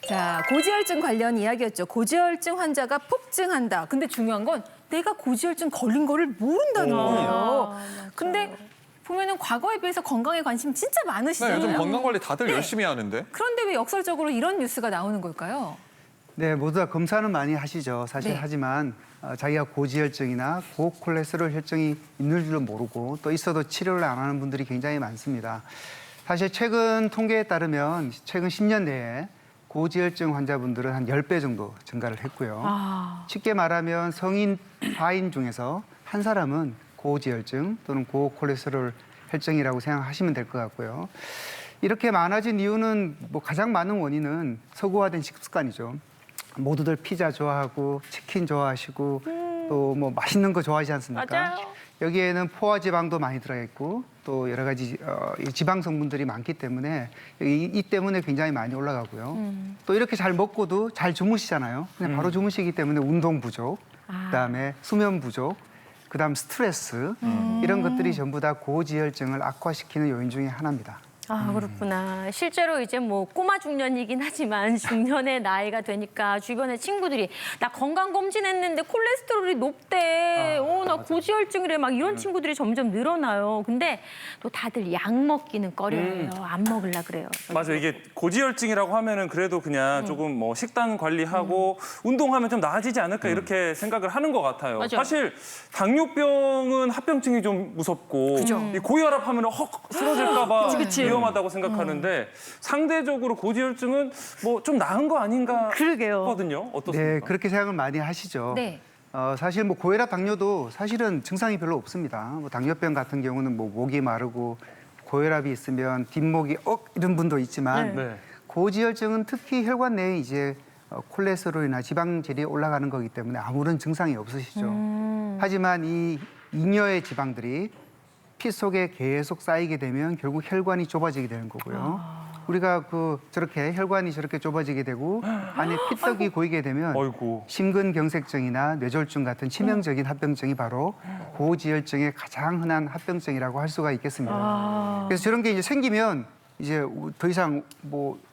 자, 고지혈증 관련 이야기였죠. 고지혈증 환자가 폭증한다. 근데 중요한 건 내가 고지혈증 걸린 거를 모른다는 거예요. 근데 보면은 과거에 비해서 건강에 관심 진짜 네, 많으시잖아요. 요즘 건강관리 다들 열심히 하는데. 그런데 왜 역설적으로 이런 뉴스가 나오는 걸까요? 네, 모두 다 검사는 많이 하시죠. 사실 네. 하지만 자기가 고지혈증이나 고콜레스테롤 혈증이 있는 줄도 모르고 또 있어도 치료를 안 하는 분들이 굉장히 많습니다. 사실 최근 통계에 따르면 최근 10년 내에 고지혈증 환자분들은 한 10배 정도 증가를 했고요. 쉽게 말하면 성인 4인 중에서 한 사람은 고지혈증 또는 고콜레스테롤 혈증이라고 생각하시면 될 것 같고요. 이렇게 많아진 이유는 가장 많은 원인은 서구화된 식습관이죠. 모두들 피자 좋아하고 치킨 좋아하시고 또 맛있는 거 좋아하지 않습니까? 맞아요. 여기에는 포화 지방도 많이 들어가 있고 또 여러 가지 이 지방 성분들이 많기 때문에 이 때문에 굉장히 많이 올라가고요. 또 이렇게 잘 먹고도 잘 주무시잖아요. 그냥 바로 주무시기 때문에 운동 부족, 그다음에 수면 부족, 그다음 스트레스 이런 것들이 전부 다 고지혈증을 악화시키는 요인 중에 하나입니다. 아, 그렇구나. 실제로 이제 뭐 꼬마 중년이긴 하지만 중년의 나이가 되니까 주변에 친구들이 나 건강검진했는데 콜레스테롤이 높대. 나 고지혈증이래. 막 이런 친구들이 점점 늘어나요. 근데 또 다들 약 먹기는 꺼려요. 안 먹으려 그래요. 맞아, 이게 고지혈증이라고 하면은 그래도 그냥 조금 뭐 식단 관리하고 운동하면 좀 나아지지 않을까 이렇게 생각을 하는 것 같아요. 맞아요. 사실 당뇨병은 합병증이 좀 무섭고 이 고혈압 하면 헉 쓰러질까 봐 위험하다고 생각하는데 상대적으로 고지혈증은 뭐 좀 나은 거 아닌가 그러게요. 싶거든요. 어떻습니까? 네, 그렇게 생각을 많이 하시죠. 네. 사실 고혈압, 당뇨도 사실은 증상이 별로 없습니다. 당뇨병 같은 경우는 목이 마르고 고혈압이 있으면 뒷목이 이런 분도 있지만 네. 고지혈증은 특히 혈관 내에 이제 콜레스테롤이나 지방질이 올라가는 거기 때문에 아무런 증상이 없으시죠. 하지만 이 잉여의 지방들이 피 속에 계속 쌓이게 되면 결국 혈관이 좁아지게 되는 거고요. 우리가 저렇게 혈관이 저렇게 좁아지게 되고 안에 피떡이 고이게 되면 아이고. 심근경색증이나 뇌졸중 같은 치명적인 합병증이 바로 고지혈증의 가장 흔한 합병증이라고 할 수가 있겠습니다. 그래서 저런 게 이제 생기면 이제 더 이상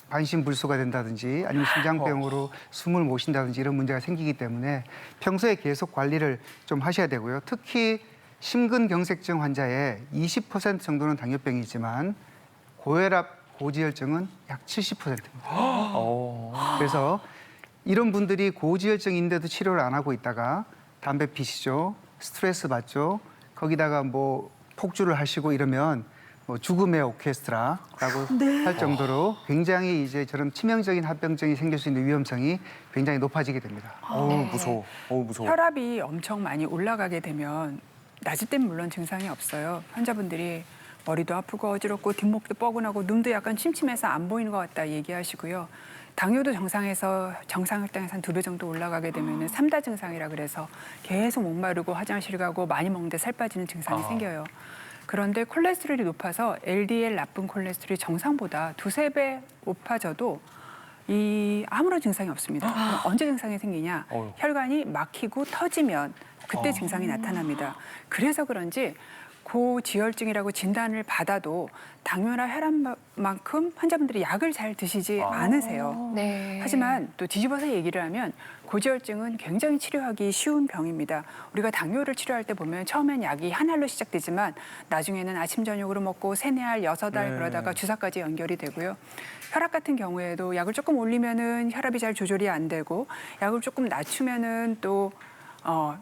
반신불수가 된다든지 아니면 심장병으로 숨을 못 쉰다든지 이런 문제가 생기기 때문에 평소에 계속 관리를 좀 하셔야 되고요. 특히 심근경색증 환자의 20% 정도는 당뇨병이지만 고혈압, 고지혈증은 약 70%입니다. 그래서 이런 분들이 고지혈증인데도 치료를 안 하고 있다가 담배 피시죠, 스트레스 받죠, 거기다가 폭주를 하시고 이러면 죽음의 오케스트라라고 할 정도로 굉장히 이제 저런 치명적인 합병증이 생길 수 있는 위험성이 굉장히 높아지게 됩니다. 무서워. 무서워. 혈압이 엄청 많이 올라가게 되면 낮을 땐 물론 증상이 없어요. 환자분들이 머리도 아프고 어지럽고 뒷목도 뻐근하고 눈도 약간 침침해서 안 보이는 것 같다 얘기하시고요. 당뇨도 정상 혈당에서 한 2배 정도 올라가게 되면 3다 증상이라 그래서 계속 목마르고 화장실 가고 많이 먹는데 살 빠지는 증상이 생겨요. 그런데 콜레스테롤이 높아서 LDL 나쁜 콜레스테롤이 정상보다 2~3배 높아져도 아무런 증상이 없습니다. 그럼 언제 증상이 생기냐? 혈관이 막히고 터지면 그때 증상이 나타납니다. 그래서 그런지 고지혈증이라고 진단을 받아도 당뇨나 혈압만큼 환자분들이 약을 잘 드시지 않으세요. 네. 하지만 또 뒤집어서 얘기를 하면 고지혈증은 굉장히 치료하기 쉬운 병입니다. 우리가 당뇨를 치료할 때 보면 처음엔 약이 한 알로 시작되지만 나중에는 아침 저녁으로 먹고 3~4알, 6알 그러다가 주사까지 연결이 되고요. 혈압 같은 경우에도 약을 조금 올리면은 혈압이 잘 조절이 안 되고 약을 조금 낮추면은 또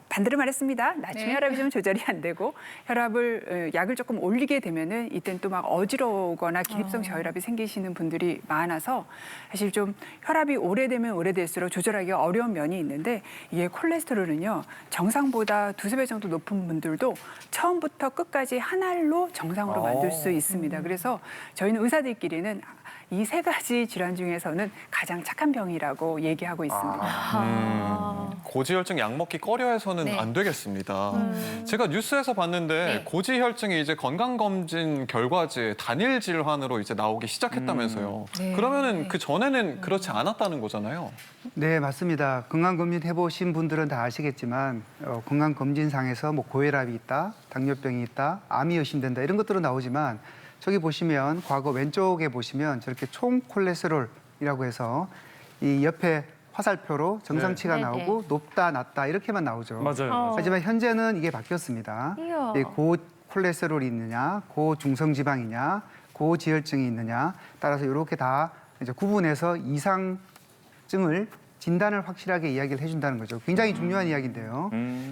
반대로 말했습니다. 낮추면 혈압이 좀 조절이 안 되고 약을 조금 올리게 되면은 이땐 또 막 어지러우거나 기립성 저혈압이 생기시는 분들이 많아서 사실 좀 혈압이 오래되면 오래될수록 조절하기가 어려운 면이 있는데 이게 콜레스테롤은요 정상보다 2~3배 정도 높은 분들도 처음부터 끝까지 한 알로 정상으로 만들 수 있습니다. 그래서 저희는 의사들끼리는 이 3가지 질환 중에서는 가장 착한 병이라고 얘기하고 있습니다. 고지혈증 약 먹기 꺼려해서는 네. 안 되겠습니다. 제가 뉴스에서 봤는데 고지혈증이 이제 건강검진 결과지에 단일 질환으로 이제 나오기 시작했다면서요. 그러면은 그 전에는 그렇지 않았다는 거잖아요. 네, 맞습니다. 건강검진 해보신 분들은 다 아시겠지만 건강검진상에서 고혈압이 있다, 당뇨병이 있다, 암이 의심된다 이런 것들은 나오지만 저기 보시면 과거 왼쪽에 보시면 저렇게 총 콜레스테롤이라고 해서 이 옆에 화살표로 정상치가 네. 나오고 높다, 낮다 이렇게만 나오죠. 맞아요. 하지만 현재는 이게 바뀌었습니다. 이야. 이 고콜레스테롤이 있느냐, 고중성지방이냐, 고지혈증이 있느냐 따라서 이렇게 다 이제 구분해서 이상증을 진단을 확실하게 이야기를 해준다는 거죠. 굉장히 중요한 이야기인데요.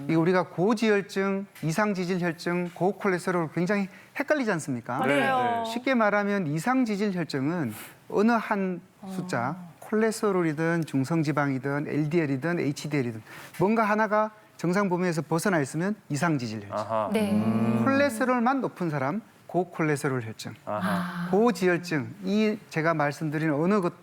이 우리가 고지혈증, 이상지질혈증, 고콜레스테롤 굉장히 헷갈리지 않습니까? 맞아요. 쉽게 말하면 이상지질혈증은 어느 한 숫자, 콜레스테롤이든 중성지방이든 LDL이든 HDL이든 뭔가 하나가 정상 범위에서 벗어나 있으면 이상지질혈증. 아하. 네. 콜레스테롤만 높은 사람 고콜레스테롤 혈증. 아하. 고지혈증, 이 제가 말씀드린 어느 것,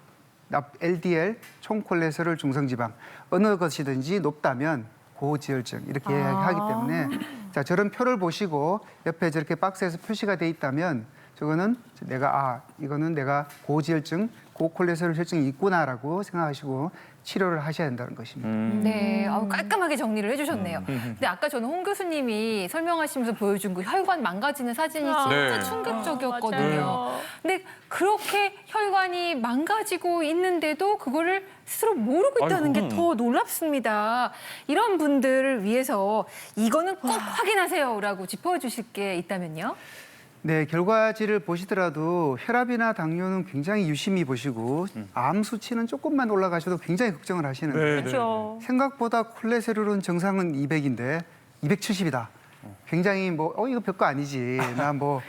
LDL, 총콜레스테롤, 중성지방 어느 것이든지 높다면 고지혈증 이렇게 이야기하기 때문에 자 저런 표를 보시고 옆에 저렇게 박스에서 표시가 돼 있다면 저거는 이거는 내가 고지혈증, 고콜레스테롤 혈증이 있구나라고 생각하시고 치료를 하셔야 된다는 것입니다. 네, 깔끔하게 정리를 해주셨네요. 근데 아까 저는 홍 교수님이 설명하시면서 보여준 그 혈관 망가지는 사진이 진짜 네. 충격적이었거든요. 맞아요. 근데 그렇게 혈관이 망가지고 있는데도 그거를 스스로 모르고 있다는 게 더 놀랍습니다. 이런 분들을 위해서 이거는 꼭 확인하세요라고 짚어주실 게 있다면요? 네, 결과지를 보시더라도 혈압이나 당뇨는 굉장히 유심히 보시고 암 수치는 조금만 올라가셔도 굉장히 걱정을 하시는데 네, 그렇죠. 생각보다 콜레스테롤은 정상은 200인데 270이다. 굉장히 이거 별거 아니지. 나 뭐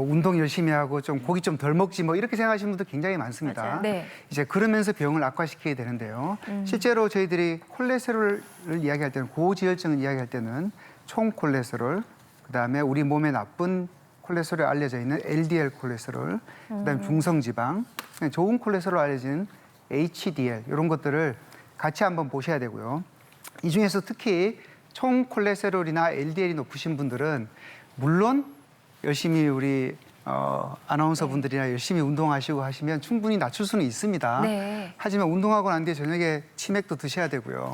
운동 열심히 하고 좀 고기 좀 덜 먹지 뭐 이렇게 생각하시는 분들 굉장히 많습니다. 맞아요. 네. 이제 그러면서 병을 악화시키게 되는데요. 실제로 저희들이 콜레스테롤을 이야기할 때는 고지혈증을 이야기할 때는 총 콜레스테롤 그다음에 우리 몸에 나쁜 콜레스테롤이 알려져 있는 LDL 콜레스테롤, 그다음에 중성지방, 좋은 콜레스테롤 알려진 HDL 이런 것들을 같이 한번 보셔야 되고요. 이 중에서 특히 총 콜레스테롤이나 LDL이 높으신 분들은 물론 열심히 우리 아나운서 분들이나 열심히 운동하시고 하시면 충분히 낮출 수는 있습니다. 네. 하지만 운동하고 난 뒤에 저녁에 치맥도 드셔야 되고요.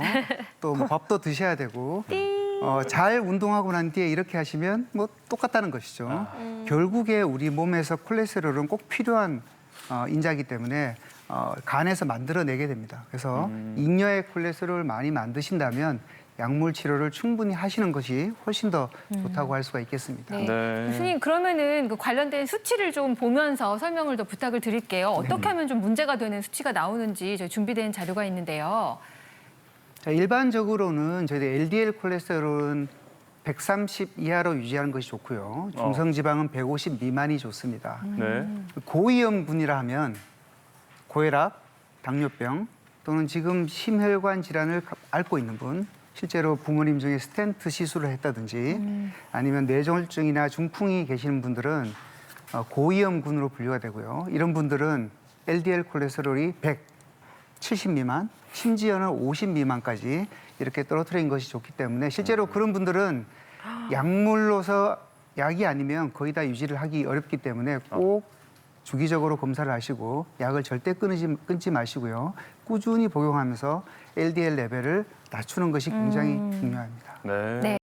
또 뭐 밥도 드셔야 되고. 잘 운동하고 난 뒤에 이렇게 하시면 뭐 똑같다는 것이죠. 결국에 우리 몸에서 콜레스테롤은 꼭 필요한 인자이기 때문에 간에서 만들어내게 됩니다. 그래서 잉여의 콜레스테롤을 많이 만드신다면 약물 치료를 충분히 하시는 것이 훨씬 더 좋다고 할 수가 있겠습니다. 네. 네. 교수님 그러면은 그 관련된 수치를 좀 보면서 설명을 더 부탁을 드릴게요. 어떻게 하면 좀 문제가 되는 수치가 나오는지 저희 준비된 자료가 있는데요. 자, 일반적으로는 저희들 LDL 콜레스테롤은 130 이하로 유지하는 것이 좋고요. 중성지방은 150 미만이 좋습니다. 네. 고위험군이라 하면 고혈압, 당뇨병 또는 지금 심혈관 질환을 앓고 있는 분, 실제로 부모님 중에 스텐트 시술을 했다든지 아니면 뇌졸중이나 중풍이 계시는 분들은 고위험군으로 분류가 되고요. 이런 분들은 LDL 콜레스테롤이 170 미만, 심지어는 50 미만까지 이렇게 떨어뜨린 것이 좋기 때문에 실제로 그런 분들은 약물로서 약이 아니면 거의 다 유지를 하기 어렵기 때문에 꼭 주기적으로 검사를 하시고 약을 절대 끊지 마시고요. 꾸준히 복용하면서 LDL 레벨을 낮추는 것이 굉장히 중요합니다. 네. 네.